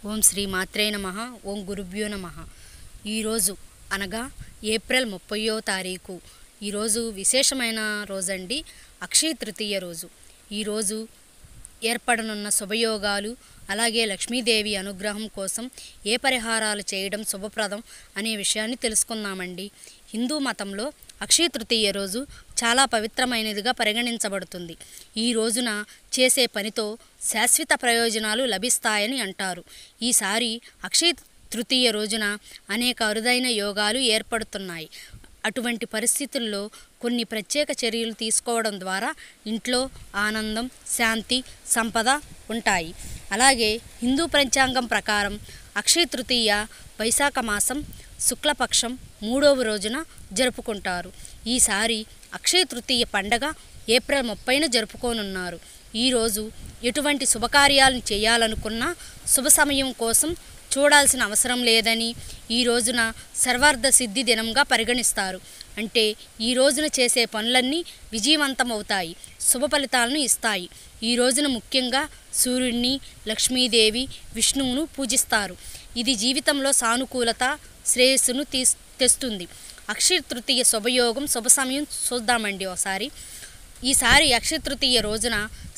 ఓం శ్రీ మాత్రే నమః. ఓం గురుభ్యో నమః. ఈరోజు అనగా ఏప్రిల్ 30వ తారీఖు ఈరోజు విశేషమైన రోజండి. అక్షయ తృతీయ రోజు. ఈరోజు ఏర్పడనున్న శుభయోగాలు, అలాగే లక్ష్మీదేవి అనుగ్రహం కోసం ఏ పరిహారాలు చేయడం శుభప్రదం అనే విషయాన్ని తెలుసుకుందామండి. హిందూ మతంలో అక్షయ తృతీయ రోజు చాలా పవిత్రమైనదిగా పరిగణించబడుతుంది. ఈ రోజున చేసే పనితో శాశ్వత ప్రయోజనాలు లభిస్తాయని అంటారు. ఈసారి అక్షయ తృతీయ రోజున అనేక అరుదైన యోగాలు ఏర్పడుతున్నాయి. అటువంటి పరిస్థితుల్లో కొన్ని ప్రత్యేక చర్యలు తీసుకోవడం ద్వారా ఇంట్లో ఆనందం, శాంతి, సంపద ఉంటాయి. అలాగే హిందూ పంచాంగం ప్రకారం అక్షయ తృతీయ వైశాఖ మాసం శుక్లపక్షం 3వ రోజున జరుపుకుంటారు. ఈసారి అక్షయ తృతీయ పండగ ఏప్రిల్ 30న జరుపుకోనున్నారు. ఈరోజు ఎటువంటి శుభకార్యాలను చేయాలనుకున్నా శుభ సమయం కోసం చూడాల్సిన అవసరం లేదని, ఈ రోజున సర్వార్థ సిద్ధి దినంగా పరిగణిస్తారు. అంటే ఈ రోజున చేసే పనులన్నీ విజయవంతమవుతాయి, శుభ ఫలితాలను ఇస్తాయి. ఈ రోజున ముఖ్యంగా సూర్యుడిని, లక్ష్మీదేవి, విష్ణువును పూజిస్తారు. ఇది జీవితంలో సానుకూలత, శ్రేయస్సును తెస్తుంది. అక్షయ తృతీయ శుభయోగం, శుభ సమయం చూద్దామండి ఒకసారి. ఈసారి అక్షయ తృతీయ రోజున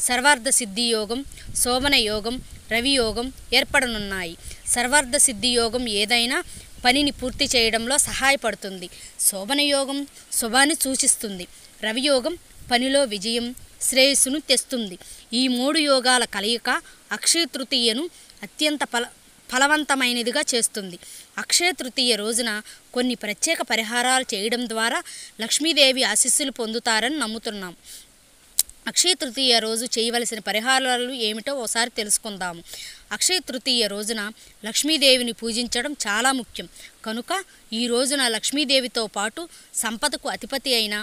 సర్వార్థ సిద్ధి యోగం, శోభన యోగం, రవి యోగం ఏర్పడనున్నాయి. సర్వార్థ సిద్ధి యోగం ఏదైనా పనిని పూర్తి చేయడంలో సహాయపడుతుంది. శోభన యోగం శుభాన్ని సూచిస్తుంది. రవి యోగం పనిలో విజయం, శ్రేయస్సును తెస్తుంది. ఈ 3 యోగాల కలయిక అక్షయ తృతీయను అత్యంత ఫలవంతమైనదిగా చేస్తుంది. అక్షయ తృతీయ రోజున కొన్ని ప్రత్యేక పరిహారాలు చేయడం ద్వారా లక్ష్మీదేవి ఆశీస్సులు పొందుతారని నమ్ముతున్నాం. అక్షయ తృతీయ రోజు చేయవలసిన పరిహారాలు ఏమిటో ఒకసారి తెలుసుకుందాము. అక్షయ తృతీయ రోజున లక్ష్మీదేవిని పూజించడం చాలా ముఖ్యం. కనుక ఈ రోజున లక్ష్మీదేవితో పాటు సంపదకు అధిపతి అయిన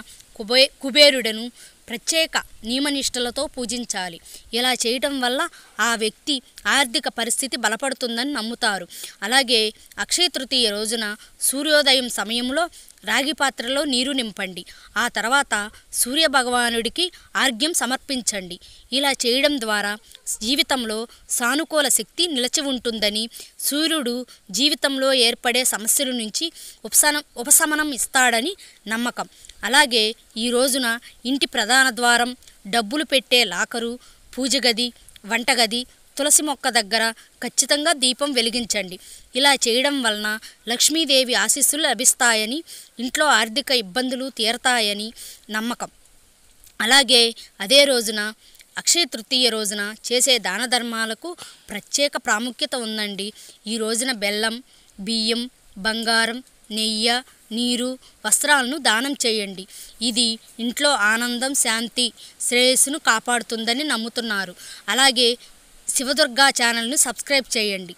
కుబేరుడను ప్రత్యేక నియమనిష్టలతో పూజించాలి. ఇలా చేయటం వల్ల ఆ వ్యక్తి ఆర్థిక పరిస్థితి బలపడుతుందని నమ్ముతారు. అలాగే అక్షయ తృతీయ రోజున సూర్యోదయం సమయంలో రాగి పాత్రలో నీరు నింపండి. ఆ తర్వాత సూర్యభగవానుడికి ఆర్ఘ్యం సమర్పించండి. ఇలా చేయడం ద్వారా జీవితంలో సానుకూల శక్తి నిలిచి ఉంటుందని, సూర్యుడు జీవితంలో ఏర్పడే సమస్యల నుంచి ఉపశమనం ఇస్తాడని నమ్మకం. అలాగే ఈ రోజున ఇంటి ప్రధాన ద్వారం, డబ్బులు పెట్టే లాకరు, పూజ గది, వంటగది, తులసి మొక్క దగ్గర ఖచ్చితంగా దీపం వెలిగించండి. ఇలా చేయడం వలన లక్ష్మీదేవి ఆశీస్సులు లభిస్తాయని, ఇంట్లో ఆర్థిక ఇబ్బందులు తీరతాయని నమ్మకం. అలాగే అదే రోజున అక్షయ తృతీయ రోజున చేసే దాన ధర్మాలకు ప్రత్యేక ప్రాముఖ్యత ఉందండి. ఈ రోజున బెల్లం, బియ్యం, బంగారం, నెయ్యి, నీరు, వస్త్రాలను దానం చేయండి. ఇది ఇంట్లో ఆనందం, శాంతి, శ్రేయస్సును కాపాడుతుందని నమ్ముతున్నారు. అలాగే శివదుర్గా ఛానల్ను సబ్స్క్రైబ్ చేయండి.